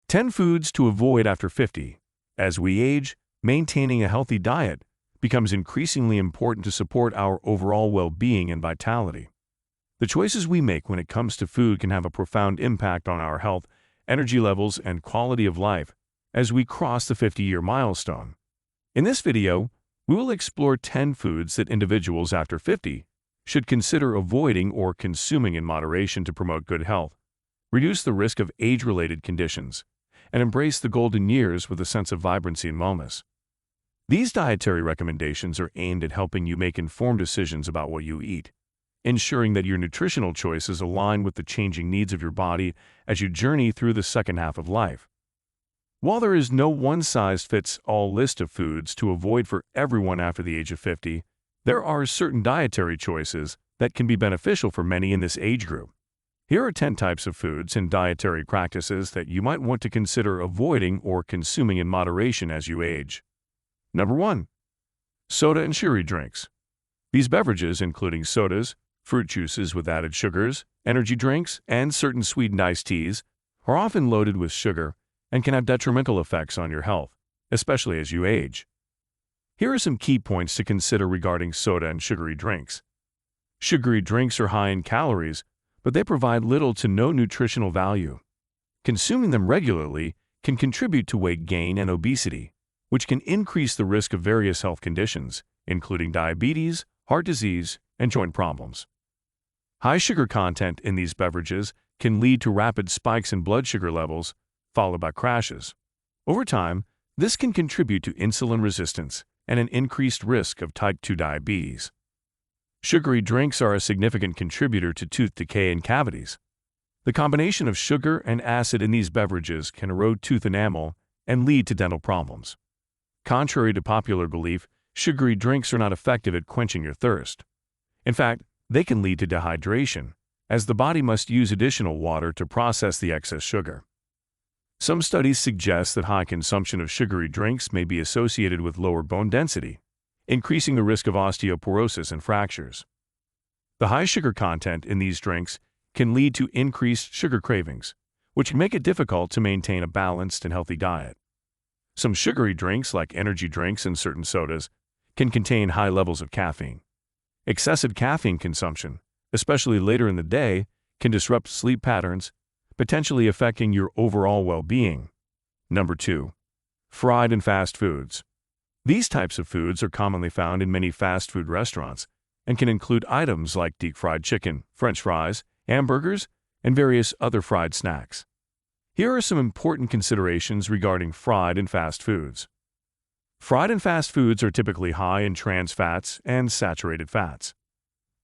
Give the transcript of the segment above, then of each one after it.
10 foods to avoid after 50. As we age, maintaining a healthy diet becomes increasingly important to support our overall well-being and vitality. The choices we make when it comes to food can have a profound impact on our health, energy levels, and quality of life as we cross the 50-year milestone. In this video, we will explore 10 foods that individuals after 50 should consider avoiding or consuming in moderation to promote good health, reduce the risk of age-related conditions, and embrace the golden years with a sense of vibrancy and wellness. These dietary recommendations are aimed at helping you make informed decisions about what you eat, ensuring that your nutritional choices align with the changing needs of your body as you journey through the second half of life. While there is no one-size-fits-all list of foods to avoid for everyone after the age of 50, there are certain dietary choices that can be beneficial for many in this age group. Here are 10 types of foods and dietary practices that you might want to consider avoiding or consuming in moderation as you age. Number 1. Soda and sugary drinks. These beverages, including sodas, fruit juices with added sugars, energy drinks, and certain sweetened iced teas, are often loaded with sugar and can have detrimental effects on your health, especially as you age. Here are some key points to consider regarding soda and sugary drinks. Sugary drinks are high in calories, but they provide little to no nutritional value. Consuming them regularly can contribute to weight gain and obesity, which can increase the risk of various health conditions, including diabetes, heart disease, and joint problems. High sugar content in these beverages can lead to rapid spikes in blood sugar levels, followed by crashes. Over time, this can contribute to insulin resistance and an increased risk of type 2 diabetes. Sugary drinks are a significant contributor to tooth decay and cavities. The combination of sugar and acid in these beverages can erode tooth enamel and lead to dental problems. Contrary to popular belief, sugary drinks are not effective at quenching your thirst. In fact, they can lead to dehydration, as the body must use additional water to process the excess sugar. Some studies suggest that high consumption of sugary drinks may be associated with lower bone density, increasing the risk of osteoporosis and fractures. The high sugar content in these drinks can lead to increased sugar cravings, which can make it difficult to maintain a balanced and healthy diet. Some sugary drinks, like energy drinks and certain sodas, can contain high levels of caffeine. Excessive caffeine consumption, especially later in the day, can disrupt sleep patterns, potentially affecting your overall well-being. Number 2. Fried and fast foods. These types of foods are commonly found in many fast food restaurants and can include items like deep-fried chicken, French fries, hamburgers, and various other fried snacks. Here are some important considerations regarding fried and fast foods. Fried and fast foods are typically high in trans fats and saturated fats.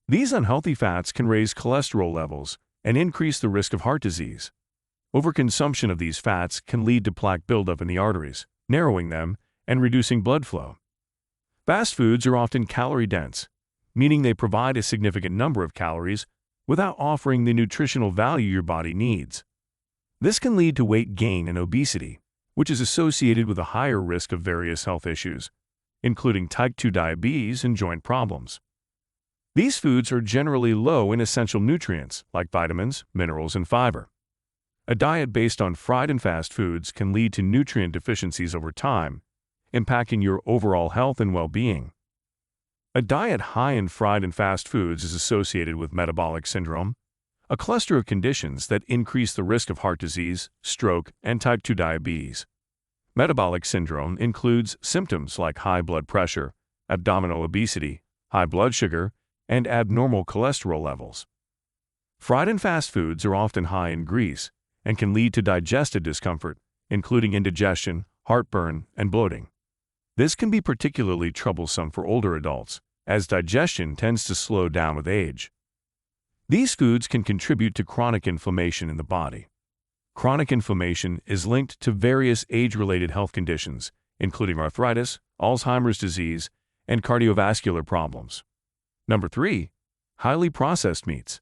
These unhealthy fats can raise cholesterol levels and increase the risk of heart disease. Overconsumption of these fats can lead to plaque buildup in the arteries, narrowing them and reducing blood flow. Fast foods are often calorie-dense, meaning they provide a significant number of calories without offering the nutritional value your body needs. This can lead to weight gain and obesity, which is associated with a higher risk of various health issues, including type 2 diabetes and joint problems. These foods are generally low in essential nutrients like vitamins, minerals, and fiber. A diet based on fried and fast foods can lead to nutrient deficiencies over time, impacting your overall health and well-being. A diet high in fried and fast foods is associated with metabolic syndrome, a cluster of conditions that increase the risk of heart disease, stroke, and type 2 diabetes. Metabolic syndrome includes symptoms like high blood pressure, abdominal obesity, high blood sugar, and abnormal cholesterol levels. Fried and fast foods are often high in grease and can lead to digestive discomfort, including indigestion, heartburn, and bloating. This can be particularly troublesome for older adults, as digestion tends to slow down with age. These foods can contribute to chronic inflammation in the body. Chronic inflammation is linked to various age-related health conditions, including arthritis, Alzheimer's disease, and cardiovascular problems. Number 3. Highly processed meats.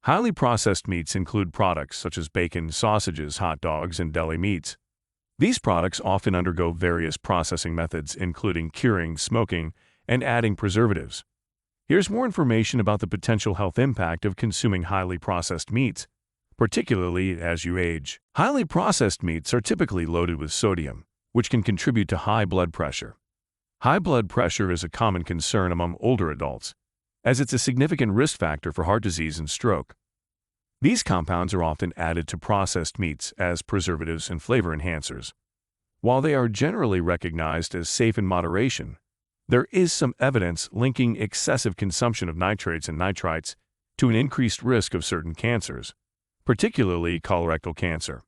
Highly processed meats include products such as bacon, sausages, hot dogs, and deli meats. These products often undergo various processing methods, including curing, smoking, and adding preservatives. Here's more information about the potential health impact of consuming highly processed meats, particularly as you age. Highly processed meats are typically loaded with sodium, which can contribute to high blood pressure. High blood pressure is a common concern among older adults, as it's a significant risk factor for heart disease and stroke. These compounds are often added to processed meats as preservatives and flavor enhancers. While they are generally recognized as safe in moderation, there is some evidence linking excessive consumption of nitrates and nitrites to an increased risk of certain cancers, particularly colorectal cancer.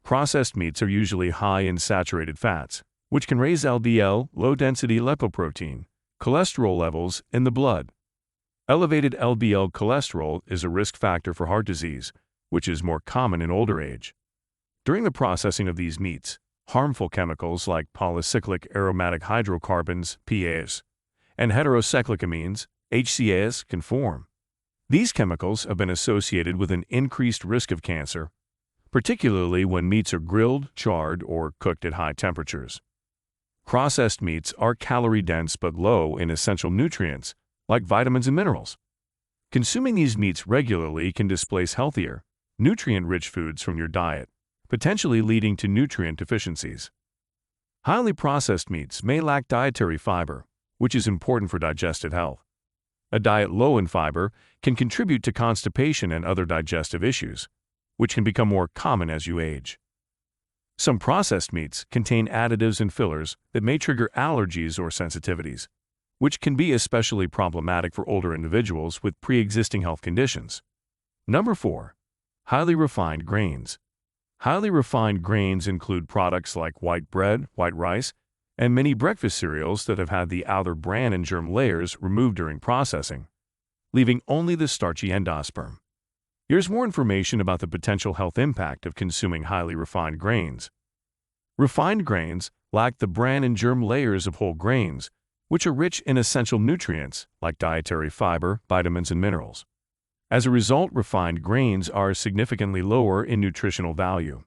Processed meats are usually high in saturated fats, which can raise LDL, low-density lipoprotein, cholesterol levels in the blood. Elevated LDL cholesterol is a risk factor for heart disease, which is more common in older age. During the processing of these meats, harmful chemicals like polycyclic aromatic hydrocarbons, PAs, and heterocyclic HCAs, can form. These chemicals have been associated with an increased risk of cancer, particularly when meats are grilled, charred, or cooked at high temperatures. Processed meats are calorie-dense but low in essential nutrients, like vitamins and minerals. Consuming these meats regularly can displace healthier, nutrient-rich foods from your diet, potentially leading to nutrient deficiencies. Highly processed meats may lack dietary fiber, which is important for digestive health. A diet low in fiber can contribute to constipation and other digestive issues, which can become more common as you age. Some processed meats contain additives and fillers that may trigger allergies or sensitivities, which can be especially problematic for older individuals with pre-existing health conditions. Number 4. Highly refined grains. Highly refined grains include products like white bread, white rice, and many breakfast cereals that have had the outer bran and germ layers removed during processing, leaving only the starchy endosperm. Here's more information about the potential health impact of consuming highly refined grains. Refined grains lack the bran and germ layers of whole grains, which are rich in essential nutrients like dietary fiber, vitamins, and minerals. As a result, refined grains are significantly lower in nutritional value.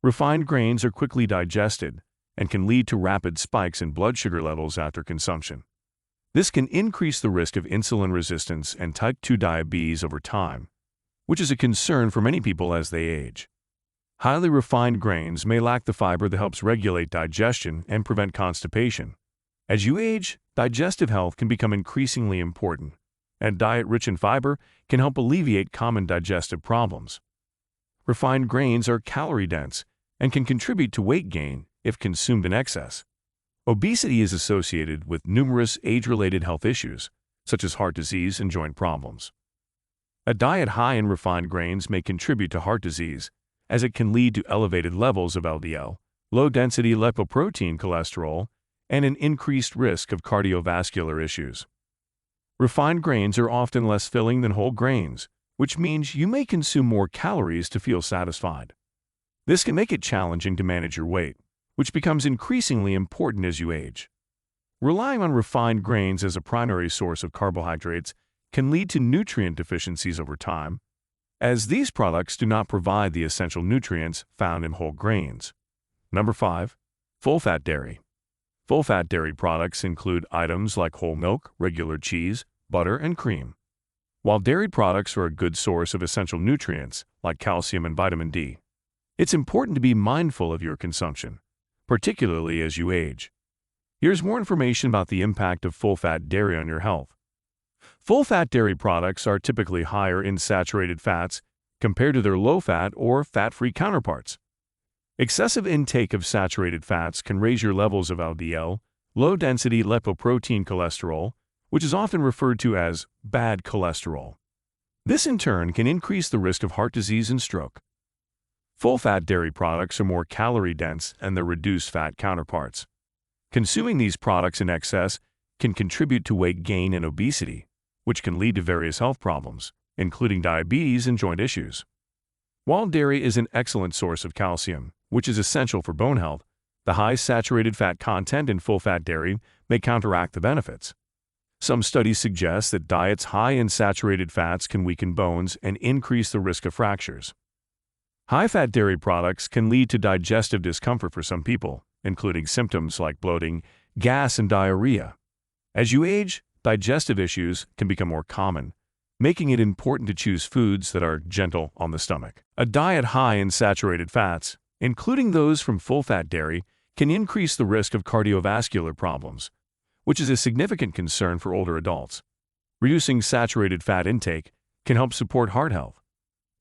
Refined grains are quickly digested and can lead to rapid spikes in blood sugar levels after consumption. This can increase the risk of insulin resistance and type 2 diabetes over time, which is a concern for many people as they age. Highly refined grains may lack the fiber that helps regulate digestion and prevent constipation. As you age, digestive health can become increasingly important, and diet rich in fiber can help alleviate common digestive problems. Refined grains are calorie-dense and can contribute to weight gain if consumed in excess. Obesity is associated with numerous age-related health issues, such as heart disease and joint problems. A diet high in refined grains may contribute to heart disease, as it can lead to elevated levels of LDL, low-density lipoprotein cholesterol, and an increased risk of cardiovascular issues. Refined grains are often less filling than whole grains, which means you may consume more calories to feel satisfied. This can make it challenging to manage your weight, which becomes increasingly important as you age. Relying on refined grains as a primary source of carbohydrates can lead to nutrient deficiencies over time, as these products do not provide the essential nutrients found in whole grains. Number 5. Full-fat dairy. Full-fat dairy products include items like whole milk, regular cheese, butter, and cream. While dairy products are a good source of essential nutrients like calcium and vitamin D, it's important to be mindful of your consumption, particularly as you age. Here's more information about the impact of full-fat dairy on your health. Full-fat dairy products are typically higher in saturated fats compared to their low-fat or fat-free counterparts. Excessive intake of saturated fats can raise your levels of LDL, low-density lipoprotein cholesterol, which is often referred to as bad cholesterol. This in turn can increase the risk of heart disease and stroke. Full-fat dairy products are more calorie-dense than their reduced-fat counterparts. Consuming these products in excess can contribute to weight gain and obesity, which can lead to various health problems, including diabetes and joint issues. While dairy is an excellent source of calcium, which is essential for bone health, the high saturated fat content in full-fat dairy may counteract the benefits. Some studies suggest that diets high in saturated fats can weaken bones and increase the risk of fractures. High-fat dairy products can lead to digestive discomfort for some people, including symptoms like bloating, gas, and diarrhea. As you age, digestive issues can become more common, making it important to choose foods that are gentle on the stomach. A diet high in saturated fats, including those from full-fat dairy, can increase the risk of cardiovascular problems, which is a significant concern for older adults. Reducing saturated fat intake can help support heart health.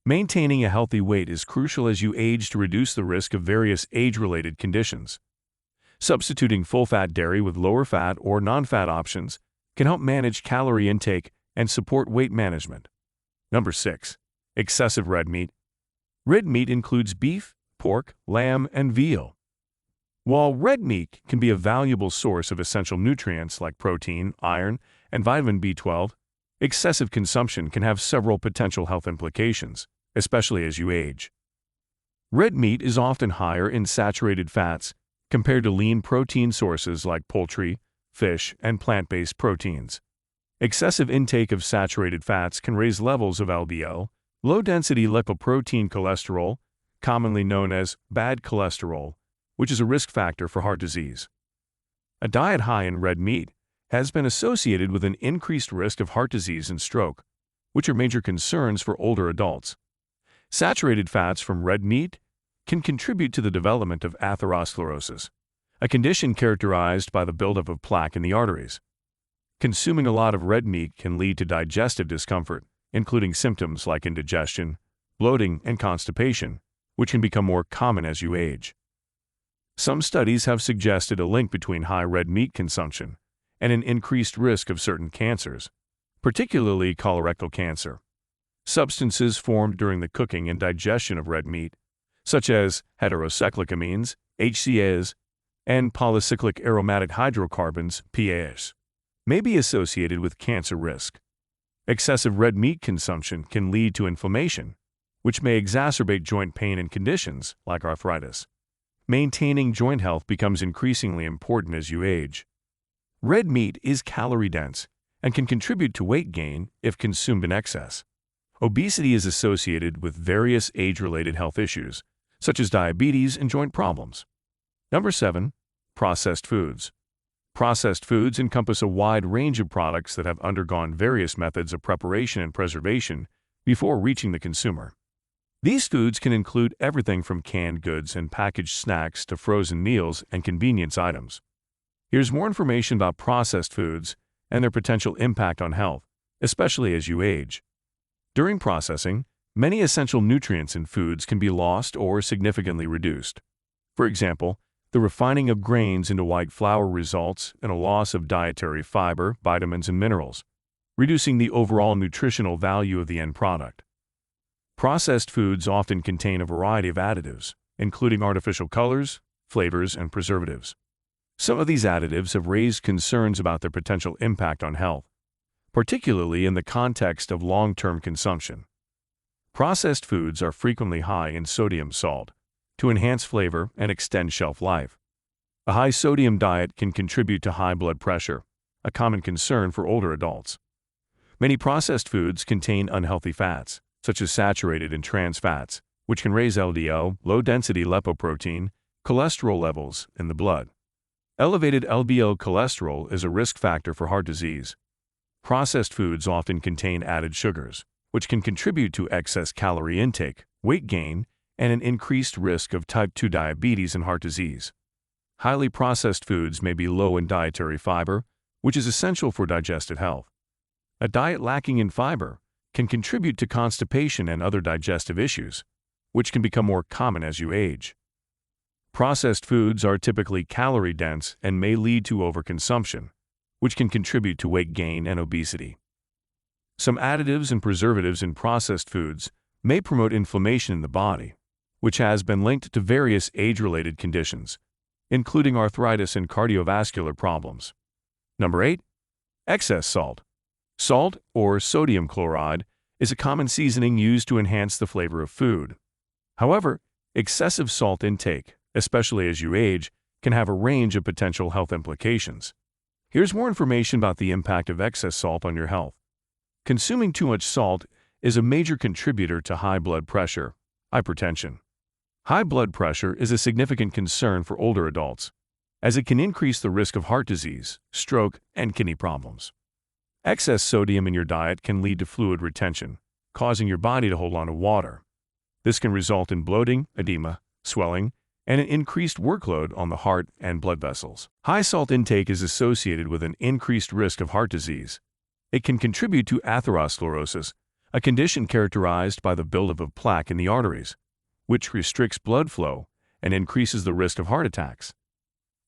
Maintaining a healthy weight is crucial as you age to reduce the risk of various age-related conditions. Substituting full-fat dairy with lower-fat or non-fat options can help manage calorie intake and support weight management. Number 6. Excessive red meat. Red meat includes beef, pork, lamb, and veal. While red meat can be a valuable source of essential nutrients like protein, iron, and vitamin B12, excessive consumption can have several potential health implications, especially as you age. Red meat is often higher in saturated fats compared to lean protein sources like poultry, fish, and plant-based proteins. Excessive intake of saturated fats can raise levels of LDL, low-density lipoprotein cholesterol, commonly known as bad cholesterol, which is a risk factor for heart disease. A diet high in red meat has been associated with an increased risk of heart disease and stroke, which are major concerns for older adults. Saturated fats from red meat can contribute to the development of atherosclerosis, a condition characterized by the buildup of plaque in the arteries. Consuming a lot of red meat can lead to digestive discomfort, including symptoms like indigestion, bloating, and constipation, which can become more common as you age. Some studies have suggested a link between high red meat consumption and an increased risk of certain cancers, particularly colorectal cancer. Substances formed during the cooking and digestion of red meat, such as heterocyclic HCAs, and polycyclic aromatic hydrocarbons, PAHs, may be associated with cancer risk. Excessive red meat consumption can lead to inflammation, which may exacerbate joint pain and conditions like arthritis. Maintaining joint health becomes increasingly important as you age. Red meat is calorie-dense and can contribute to weight gain if consumed in excess. Obesity is associated with various age-related health issues, such as diabetes and joint problems. Number 7. Processed foods. Processed foods encompass a wide range of products that have undergone various methods of preparation and preservation before reaching the consumer. These foods can include everything from canned goods and packaged snacks to frozen meals and convenience items. Here's more information about processed foods and their potential impact on health, especially as you age. During processing, many essential nutrients in foods can be lost or significantly reduced. For example, the refining of grains into white flour results in a loss of dietary fiber, vitamins, and minerals, reducing the overall nutritional value of the end product. Processed foods often contain a variety of additives, including artificial colors, flavors, and preservatives. Some of these additives have raised concerns about their potential impact on health, particularly in the context of long-term consumption. Processed foods are frequently high in sodium salt to enhance flavor and extend shelf life. A high sodium diet can contribute to high blood pressure, a common concern for older adults. Many processed foods contain unhealthy fats, such as saturated and trans fats, which can raise LDL, low-density lipoprotein, cholesterol levels in the blood. Elevated LDL cholesterol is a risk factor for heart disease. Processed foods often contain added sugars, which can contribute to excess calorie intake, weight gain, and an increased risk of type 2 diabetes and heart disease. Highly processed foods may be low in dietary fiber, which is essential for digestive health. A diet lacking in fiber can contribute to constipation and other digestive issues, which can become more common as you age. Processed foods are typically calorie-dense and may lead to overconsumption, which can contribute to weight gain and obesity. Some additives and preservatives in processed foods may promote inflammation in the body, which has been linked to various age-related conditions, including arthritis and cardiovascular problems. Number 8. Excess salt. Salt, or sodium chloride, is a common seasoning used to enhance the flavor of food. However, excessive salt intake, especially as you age, can have a range of potential health implications. Here's more information about the impact of excess salt on your health. Consuming too much salt is a major contributor to high blood pressure, hypertension. High blood pressure is a significant concern for older adults, as it can increase the risk of heart disease, stroke, and kidney problems. Excess sodium in your diet can lead to fluid retention, causing your body to hold on to water. This can result in bloating, edema, swelling, and an increased workload on the heart and blood vessels. High salt intake is associated with an increased risk of heart disease. It can contribute to atherosclerosis, a condition characterized by the buildup of plaque in the arteries, which restricts blood flow and increases the risk of heart attacks.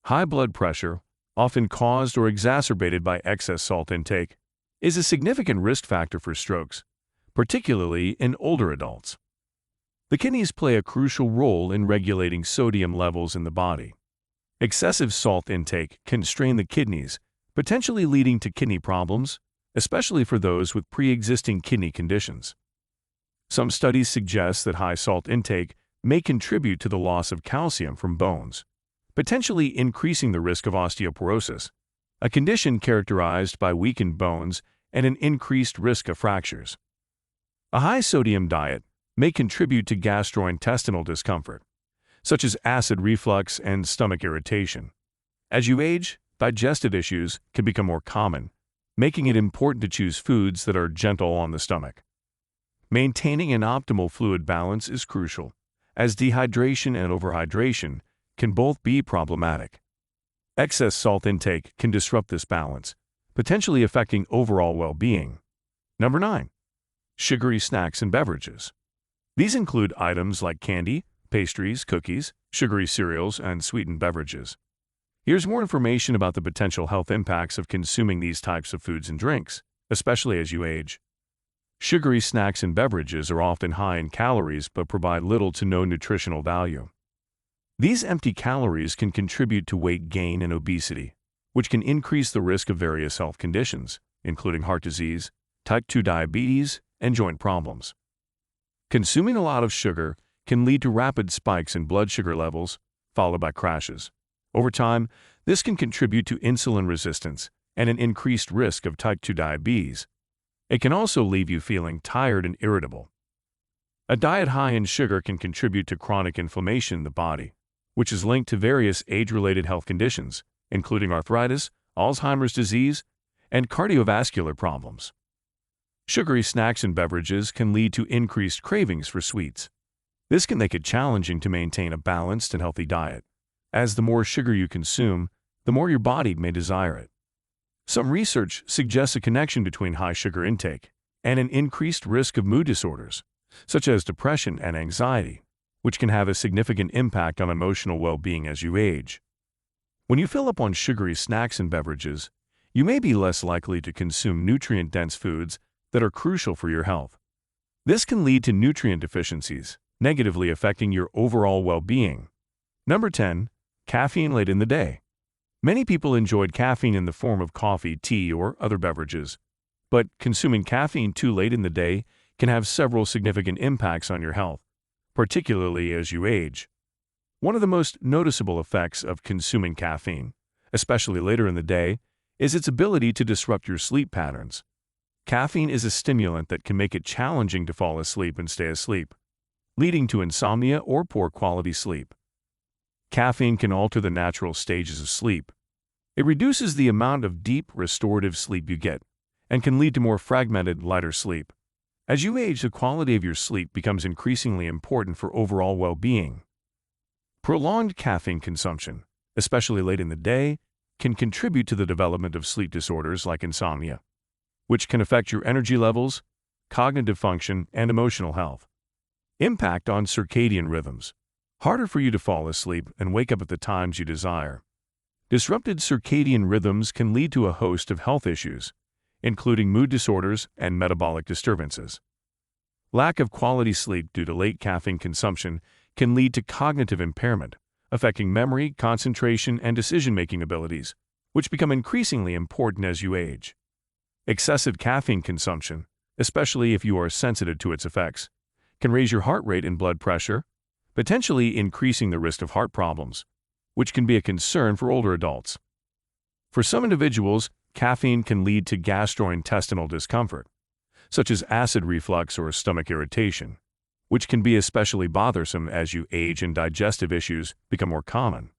High blood pressure, often caused or exacerbated by excess salt intake, is a significant risk factor for strokes, particularly in older adults. The kidneys play a crucial role in regulating sodium levels in the body. Excessive salt intake can strain the kidneys, potentially leading to kidney problems, especially for those with pre-existing kidney conditions. Some studies suggest that high salt intake may contribute to the loss of calcium from bones, potentially increasing the risk of osteoporosis, a condition characterized by weakened bones and an increased risk of fractures. A high-sodium diet may contribute to gastrointestinal discomfort, such as acid reflux and stomach irritation. As you age, digestive issues can become more common, making it important to choose foods that are gentle on the stomach. Maintaining an optimal fluid balance is crucial, as dehydration and overhydration can both be problematic. Excess salt intake can disrupt this balance, potentially affecting overall well-being. Number 9. Sugary snacks and beverages. These include items like candy, pastries, cookies, sugary cereals, and sweetened beverages. Here's more information about the potential health impacts of consuming these types of foods and drinks, especially as you age. Sugary snacks and beverages are often high in calories but provide little to no nutritional value. These empty calories can contribute to weight gain and obesity, which can increase the risk of various health conditions, including heart disease, type 2 diabetes, and joint problems. Consuming a lot of sugar can lead to rapid spikes in blood sugar levels, followed by crashes. Over time, this can contribute to insulin resistance and an increased risk of type 2 diabetes. It can also leave you feeling tired and irritable. A diet high in sugar can contribute to chronic inflammation in the body, which is linked to various age-related health conditions, including arthritis, Alzheimer's disease, and cardiovascular problems. Sugary snacks and beverages can lead to increased cravings for sweets. This can make it challenging to maintain a balanced and healthy diet, as the more sugar you consume, the more your body may desire it. Some research suggests a connection between high sugar intake and an increased risk of mood disorders, such as depression and anxiety, which can have a significant impact on emotional well-being as you age. When you fill up on sugary snacks and beverages, you may be less likely to consume nutrient-dense foods that are crucial for your health. This can lead to nutrient deficiencies, negatively affecting your overall well-being. Number 10. Caffeine late in the day. Many people enjoy caffeine in the form of coffee, tea, or other beverages, but consuming caffeine too late in the day can have several significant impacts on your health, particularly as you age. One of the most noticeable effects of consuming caffeine, especially later in the day, is its ability to disrupt your sleep patterns. Caffeine is a stimulant that can make it challenging to fall asleep and stay asleep, leading to insomnia or poor quality sleep. Caffeine can alter the natural stages of sleep. It reduces the amount of deep, restorative sleep you get and can lead to more fragmented, lighter sleep. As you age, the quality of your sleep becomes increasingly important for overall well-being. Prolonged caffeine consumption, especially late in the day, can contribute to the development of sleep disorders like insomnia, which can affect your energy levels, cognitive function, and emotional health. Impact on circadian rhythms. Harder for you to fall asleep and wake up at the times you desire. Disrupted circadian rhythms can lead to a host of health issues, including mood disorders and metabolic disturbances. Lack of quality sleep due to late caffeine consumption can lead to cognitive impairment, affecting memory, concentration, and decision-making abilities, which become increasingly important as you age. Excessive caffeine consumption, especially if you are sensitive to its effects, can raise your heart rate and blood pressure, potentially increasing the risk of heart problems, which can be a concern for older adults. For some individuals, caffeine can lead to gastrointestinal discomfort, such as acid reflux or stomach irritation, which can be especially bothersome as you age and digestive issues become more common.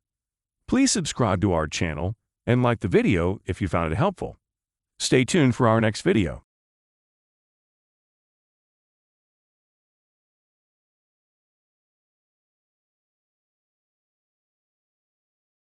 Please subscribe to our channel and like the video if you found it helpful. Stay tuned for our next video.